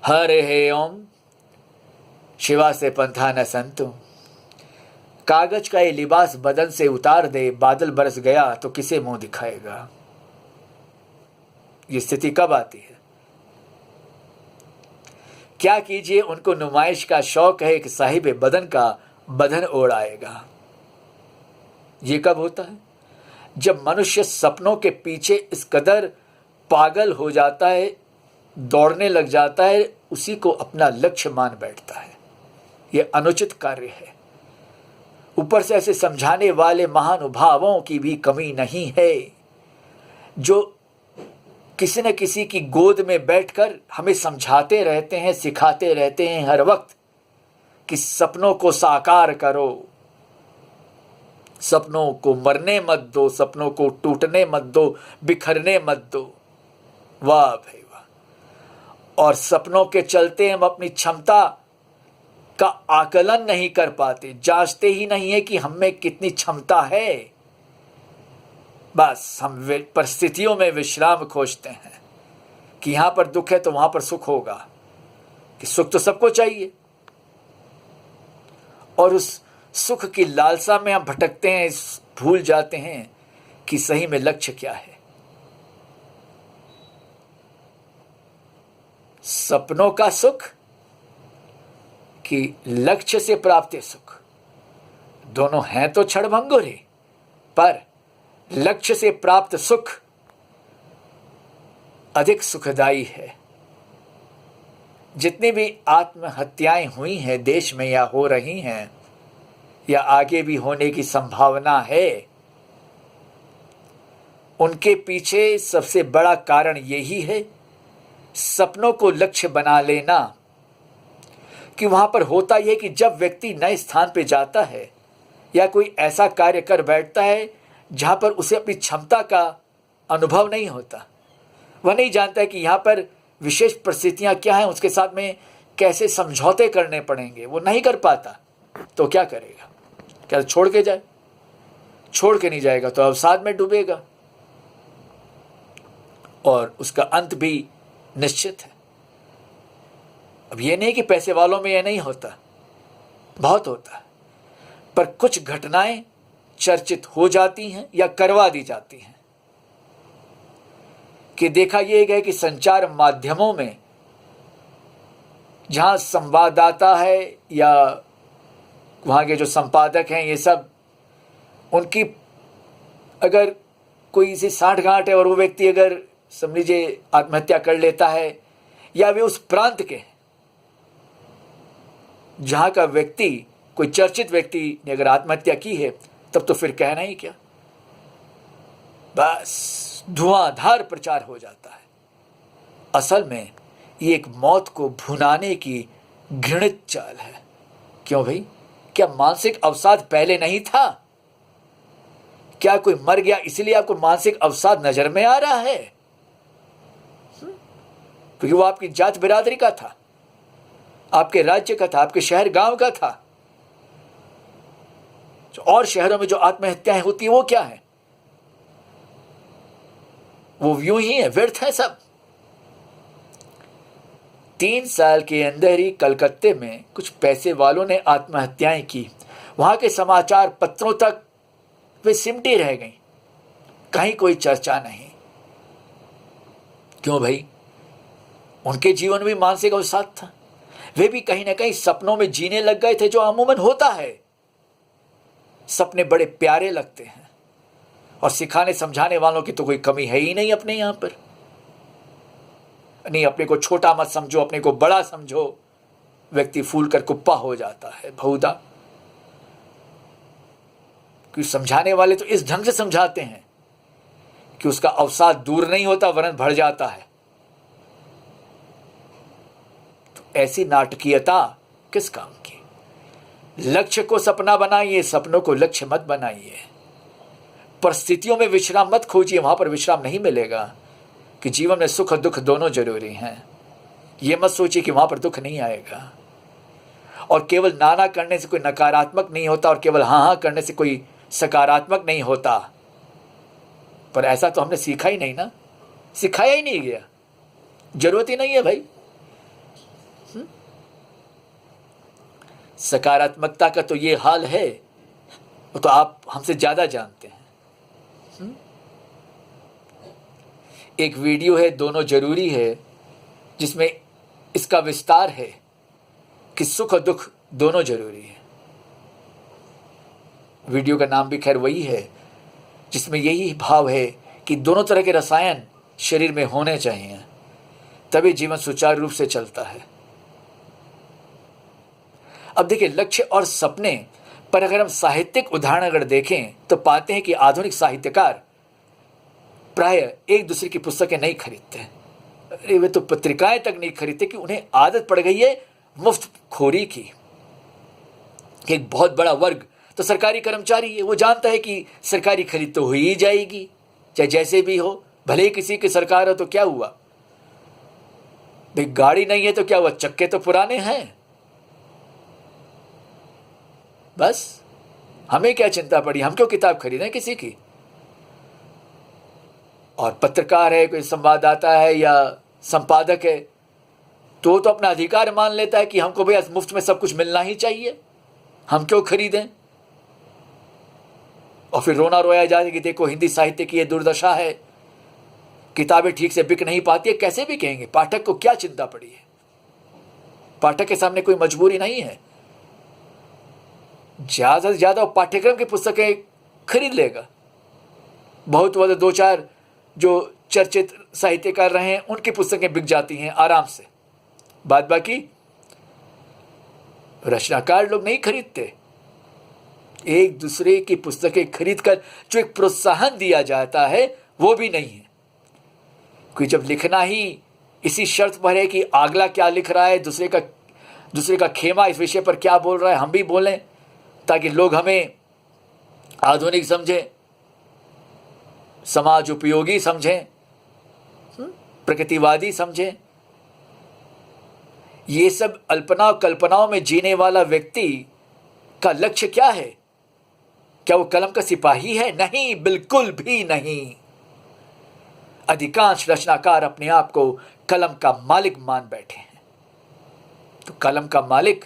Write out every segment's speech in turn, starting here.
हरे हे ओम शिवा से पंथा न संतु। कागज का ये लिबास बदन से उतार दे, बादल बरस गया तो किसे मुंह दिखाएगा। ये स्थिति कब आती है? क्या कीजिए, उनको नुमाइश का शौक है कि साहिब बदन का बदन ओढ़ आएगा। ये कब होता है? जब मनुष्य सपनों के पीछे इस कदर पागल हो जाता है, दौड़ने लग जाता है, उसी को अपना लक्ष्य मान बैठता है। यह अनुचित कार्य है। ऊपर से ऐसे समझाने वाले महानुभावों की भी कमी नहीं है, जो किसी न किसी की गोद में बैठकर हमें समझाते रहते हैं, सिखाते रहते हैं हर वक्त कि सपनों को साकार करो, सपनों को मरने मत दो, सपनों को टूटने मत दो, बिखरने मत दो। वाह भाई वाह। और सपनों के चलते हम अपनी क्षमता का आकलन नहीं कर पाते, जांचते ही नहीं है कि हम में कितनी क्षमता है। बस हम परिस्थितियों में विश्राम खोजते हैं कि यहां पर दुख है तो वहां पर सुख होगा, कि सुख तो सबको चाहिए, और उस सुख की लालसा में हम भटकते हैं, भूल जाते हैं कि सही में लक्ष्य क्या है। सपनों का सुख कि लक्ष्य से प्राप्त सुख, दोनों हैं तो क्षणभंगुर ही, पर लक्ष्य से प्राप्त सुख अधिक सुखदायी है। जितनी भी आत्महत्याएं हुई हैं देश में, या हो रही हैं, या आगे भी होने की संभावना है, उनके पीछे सबसे बड़ा कारण यही है सपनों को लक्ष्य बना लेना। कि वहां पर होता यह कि जब व्यक्ति नए स्थान पे जाता है या कोई ऐसा कार्य कर बैठता है जहां पर उसे अपनी क्षमता का अनुभव नहीं होता, वह नहीं जानता है कि यहाँ पर विशेष परिस्थितियाँ क्या हैं, उसके साथ में कैसे समझौते करने पड़ेंगे, वो नहीं कर पाता, तो क्या करेगा? क्या छोड़ के जाए? छोड़ के नहीं जाएगा तो अवसाद में डूबेगा, और उसका अंत भी निश्चित है। अब ये नहीं कि पैसे वालों में यह नहीं होता, बहुत होता है, पर कुछ घटनाएं चर्चित हो जाती हैं या करवा दी जाती हैं। कि देखा यह गया कि संचार माध्यमों में जहां संवाददाता है या वहां के जो संपादक हैं, ये सब, उनकी अगर कोई इसी साठगांठ है और वो व्यक्ति अगर समझ लीजिए आत्महत्या कर लेता है, या वे उस प्रांत के जहां का व्यक्ति, कोई चर्चित व्यक्ति ने अगर आत्महत्या की है, तब तो फिर कहना ही क्या, बस धुआंधार प्रचार हो जाता है। असल में ये एक मौत को भुनाने की घृणित चाल है। क्यों भाई? क्या मानसिक अवसाद पहले नहीं था? क्या कोई मर गया इसलिए आपको मानसिक अवसाद नजर में आ रहा है? क्योंकि वो आपकी जात बिरादरी का था, आपके राज्य का था, आपके शहर गांव का था। और शहरों में जो आत्महत्याएं होती है वो क्या है? वो यूं ही है, व्यर्थ है सब। 3 साल के अंदर ही कलकत्ते में कुछ पैसे वालों ने आत्महत्याएं की। वहां के समाचार पत्रों तक वे सिमटी रह गई, कहीं कोई चर्चा नहीं। क्यों भाई? उनके जीवन में मानसिक अवसाद था, वे भी कहीं ना कहीं सपनों में जीने लग गए थे, जो अमूमन होता है। सपने बड़े प्यारे लगते हैं, और सिखाने समझाने वालों की तो कोई कमी है ही नहीं अपने यहां पर। नहीं, अपने को छोटा मत समझो, अपने को बड़ा समझो, व्यक्ति फूल कर कुप्पा हो जाता है बहुधा। क्योंकि समझाने वाले तो इस ढंग से समझाते हैं कि उसका अवसाद दूर नहीं होता वरन बढ़ जाता है। तो ऐसी नाटकीयता किस काम की? लक्ष्य को सपना बनाइए, सपनों को लक्ष्य मत बनाइए। परिस्थितियों में विश्राम मत खोजिए, वहां पर विश्राम नहीं मिलेगा। कि जीवन में सुख और दुख दोनों जरूरी हैं, ये मत सोचिए कि वहां पर दुख नहीं आएगा। और केवल नाना करने से कोई नकारात्मक नहीं होता, और केवल हाँ हाँ करने से कोई सकारात्मक नहीं होता। पर ऐसा तो हमने सीखा ही नहीं ना, सिखाया ही नहीं गया, जरूरत ही नहीं है भाई। सकारात्मकता का तो ये हाल है, वो तो आप हमसे ज्यादा जानते हैं। एक वीडियो है दोनों जरूरी है, जिसमें इसका विस्तार है कि सुख और दुख दोनों जरूरी है। वीडियो का नाम भी खैर वही है, जिसमें यही भाव है कि दोनों तरह के रसायन शरीर में होने चाहिए, तभी जीवन सुचारू रूप से चलता है। अब देखिए, लक्ष्य और सपने पर अगर हम साहित्यिक उदाहरण अगर देखें तो पाते हैं कि आधुनिक साहित्यकार प्राय एक दूसरे की पुस्तकें नहीं खरीदते। अरे वे तो पत्रिकाएं तक नहीं खरीदते कि उन्हें आदत पड़ गई है मुफ्त खोरी की। एक बहुत बड़ा वर्ग तो सरकारी कर्मचारी है, वो जानता है कि सरकारी खरीद तो हो ही जाएगी, चाहे जैसे भी हो, भले ही किसी की सरकार हो तो क्या हुआ भाई, गाड़ी नहीं है तो क्या हुआ, चक्के तो पुराने हैं, बस हमें क्या चिंता पड़ी, हम क्यों किताब खरीदें किसी की। और पत्रकार है, कोई संवाददाता है या संपादक है, तो अपना अधिकार मान लेता है कि हमको भैया मुफ्त में सब कुछ मिलना ही चाहिए, हम क्यों खरीदें। और फिर रोना रोया जाए कि देखो हिंदी साहित्य की ये दुर्दशा है, किताबें ठीक से बिक नहीं पाती है। कैसे भी कहेंगे, पाठक को क्या चिंता पड़ी है, पाठक के सामने कोई मजबूरी नहीं है। ज्यादा से ज्यादा पाठ्यक्रम की पुस्तकें खरीद लेगा, बहुत ज्यादा दो चार जो चर्चित साहित्यकार रहे हैं उनकी पुस्तकें बिक जाती हैं आराम से, बाद बाकी रचनाकार लोग नहीं खरीदते। एक दूसरे की पुस्तकें खरीदकर जो एक प्रोत्साहन दिया जाता है वो भी नहीं है। क्योंकि जब लिखना ही इसी शर्त पर है कि अगला क्या लिख रहा है, दूसरे का खेमा इस विषय पर क्या बोल रहा है, हम भी बोलें, ताकि लोग हमें आधुनिक समझें, समाज उपयोगी समझें, प्रकृतिवादी समझें। ये सब अल्पना और कल्पनाओं में जीने वाला व्यक्ति का लक्ष्य क्या है? क्या वो कलम का सिपाही है? नहीं, बिल्कुल भी नहीं। अधिकांश रचनाकार अपने आप को कलम का मालिक मान बैठे हैं। तो कलम का मालिक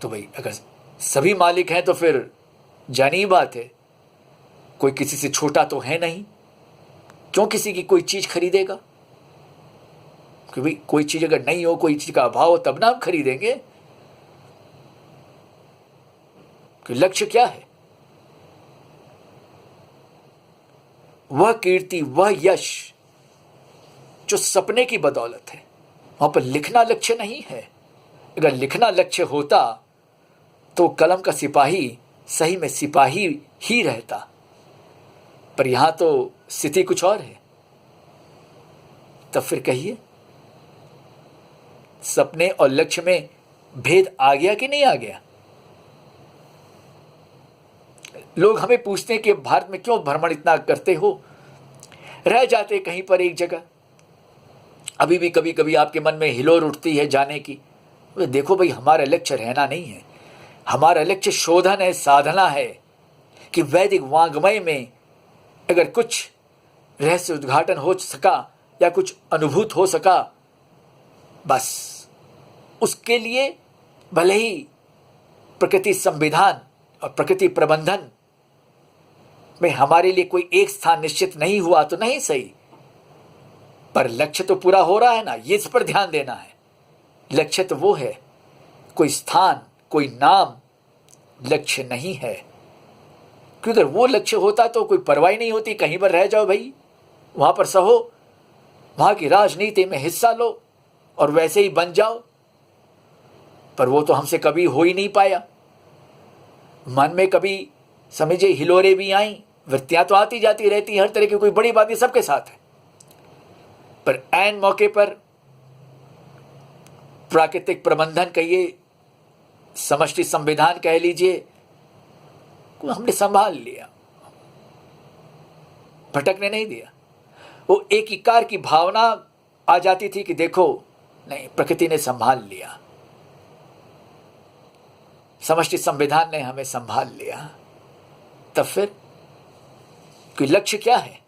तो भाई अगर सभी मालिक हैं तो फिर जानी बात है, कोई किसी से छोटा तो है नहीं, क्यों किसी की कोई चीज खरीदेगा? क्योंकि कोई चीज अगर नहीं हो, कोई चीज का अभाव हो, तब ना हम खरीदेंगे। कि लक्ष्य क्या है? वह कीर्ति, वह यश जो सपने की बदौलत है। वहां पर लिखना लक्ष्य नहीं है। अगर लिखना लक्ष्य होता तो कलम का सिपाही सही में सिपाही ही रहता, पर यहां तो स्थिति कुछ और है। तब फिर कहिए, सपने और लक्ष्य में भेद आ गया कि नहीं आ गया? लोग हमें पूछते हैं कि भारत में क्यों भ्रमण इतना करते हो, रह जाते कहीं पर एक जगह। अभी भी कभी कभी आपके मन में हिलोर उठती है जाने की। देखो भाई, हमारा लक्ष्य रहना नहीं है, हमारा लक्ष्य शोधन है, साधना है कि वैदिक वांग्मय में अगर कुछ रहस्य उद्घाटन हो सका या कुछ अनुभूत हो सका, बस उसके लिए भले ही प्रकृति संविधान और प्रकृति प्रबंधन में हमारे लिए कोई एक स्थान निश्चित नहीं हुआ तो नहीं सही, पर लक्ष्य तो पूरा हो रहा है ना, ये इस पर ध्यान देना है। लक्ष्य तो वो है, कोई स्थान, कोई नाम लक्ष्य नहीं है। क्योंकि अगर वो लक्ष्य होता तो कोई परवाही नहीं होती, कहीं पर रह जाओ भाई, वहां पर सहो, वहां की राजनीति में हिस्सा लो और वैसे ही बन जाओ। पर वो तो हमसे कभी हो ही नहीं पाया। मन में कभी समझे हिलोरे भी आई, वृत्तियां तो आती जाती रहती, हर तरह की कोई बड़ी बात नहीं सबके साथ है, पर ऐन मौके पर प्राकृतिक प्रबंधन कहिए, समष्टि संविधान कह लीजिए, हमने संभाल लिया, भटकने नहीं दिया। वो एक इकार की भावना आ जाती थी कि देखो नहीं, प्रकृति ने संभाल लिया, समष्टि संविधान ने हमें संभाल लिया। तब फिर कोई लक्ष्य क्या है?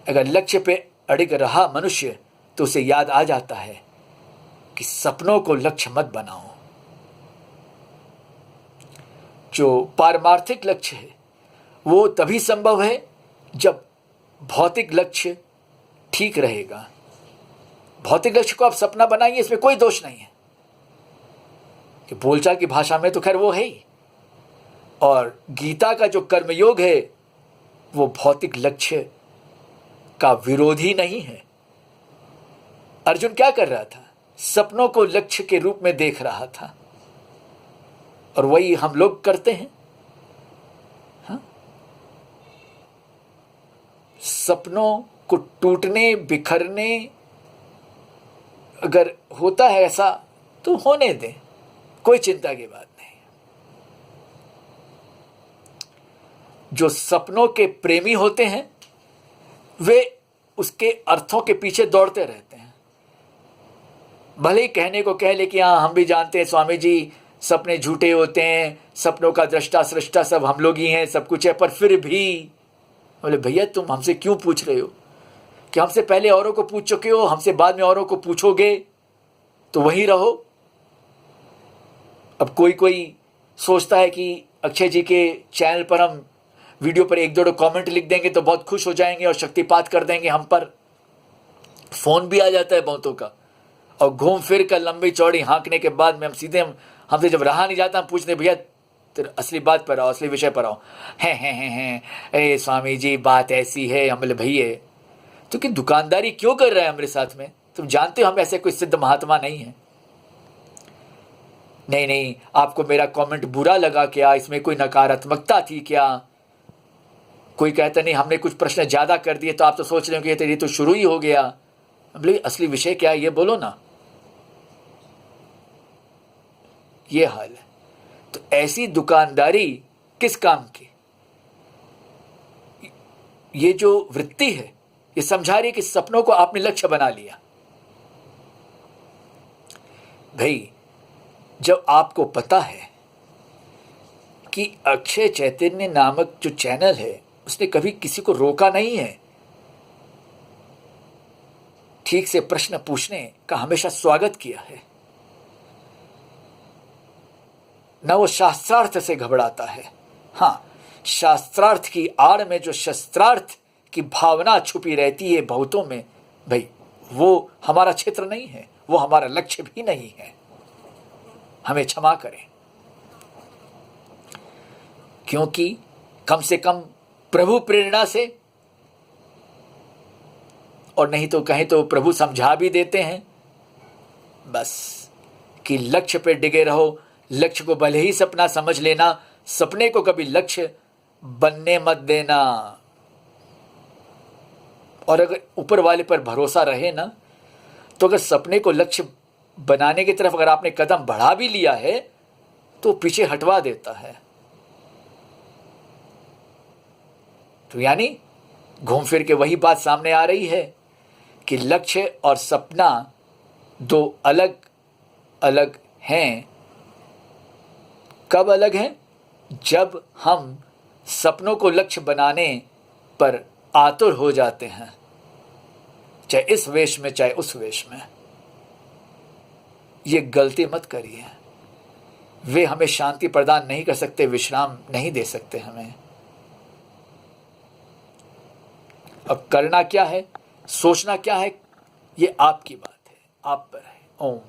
अगर लक्ष्य पे अड़िग रहा मनुष्य तो उसे याद आ जाता है कि सपनों को लक्ष्य मत बनाओ। जो पारमार्थिक लक्ष्य है वो तभी संभव है जब भौतिक लक्ष्य ठीक रहेगा। भौतिक लक्ष्य को आप सपना बनाइए, इसमें कोई दोष नहीं है, कि बोलचाल की भाषा में तो खैर वो है ही। और गीता का जो कर्मयोग है वो भौतिक लक्ष्य का विरोधी नहीं है। अर्जुन क्या कर रहा था? सपनों को लक्ष्य के रूप में देख रहा था, और वही हम लोग करते हैं। हाँ? सपनों को टूटने बिखरने अगर होता है ऐसा तो होने दें, कोई चिंता की बात नहीं। जो सपनों के प्रेमी होते हैं वे उसके अर्थों के पीछे दौड़ते रहते हैं। भले ही कहने को कह ले कि हाँ हम भी जानते हैं स्वामी जी सपने झूठे होते हैं, सपनों का दृष्टा सृष्टा सब हम लोग ही हैं, सब कुछ है, पर फिर भी बोले भैया तुम हमसे क्यों पूछ रहे हो? कि हमसे पहले औरों को पूछ चुके हो, हमसे बाद में औरों को पूछोगे तो वहीं रहो। अब कोई कोई सोचता है कि अक्षय जी के चैनल पर हम वीडियो पर एक दो कमेंट लिख देंगे तो बहुत खुश हो जाएंगे और शक्तिपात कर देंगे हम पर। फोन भी आ जाता है बहुतों का, और घूम फिर कर लंबी चौड़ी हाँकने के बाद में हमसे जब रहा नहीं जाता हम पूछते भैया तेरे असली बात पर आओ, असली विषय पर आओ। हैं अरे स्वामी जी बात ऐसी है। हम बोले भैया तो कि दुकानदारी क्यों कर रहा है हमारे साथ में? तुम जानते हो हम ऐसे कोई सिद्ध महात्मा नहीं है। नहीं आपको मेरा कमेंट बुरा लगा क्या? इसमें कोई नकारात्मकता थी क्या? कोई कहता नहीं हमने कुछ प्रश्न ज्यादा कर दिए तो आप तो सोच रहे हो कि ये तो शुरू ही हो गया। बोले असली विषय क्या है ये बोलो ना। ये हाल है। तो ऐसी दुकानदारी किस काम की? ये जो वृत्ति है ये समझा रही है कि सपनों को आपने लक्ष्य बना लिया। भाई जब आपको पता है कि अक्षय चैतन्य नामक जो चैनल है उसने कभी किसी को रोका नहीं है, ठीक से प्रश्न पूछने का हमेशा स्वागत किया है, न वो शास्त्रार्थ से घबराता है। हाँ, शास्त्रार्थ की आड़ में जो शस्त्रार्थ की भावना छुपी रहती है बहुतों में, भाई वो हमारा क्षेत्र नहीं है, वो हमारा लक्ष्य भी नहीं है। हमें क्षमा करें, क्योंकि कम से कम प्रभु प्रेरणा से, और नहीं तो कहें तो प्रभु समझा भी देते हैं बस कि लक्ष्य पे डिगे रहो। लक्ष्य को भले ही सपना समझ लेना, सपने को कभी लक्ष्य बनने मत देना। और अगर ऊपर वाले पर भरोसा रहे ना, तो अगर सपने को लक्ष्य बनाने की तरफ अगर आपने कदम बढ़ा भी लिया है तो पीछे हटवा देता है। तो यानी घूम फिर के वही बात सामने आ रही है कि लक्ष्य और सपना दो अलग अलग हैं। कब अलग हैं? जब हम सपनों को लक्ष्य बनाने पर आतुर हो जाते हैं, चाहे इस वेश में चाहे उस वेश में। ये गलती मत करिए। वे हमें शांति प्रदान नहीं कर सकते, विश्राम नहीं दे सकते हमें। अब करना क्या है, सोचना क्या है, ये आपकी बात है, आप पर है। ओम।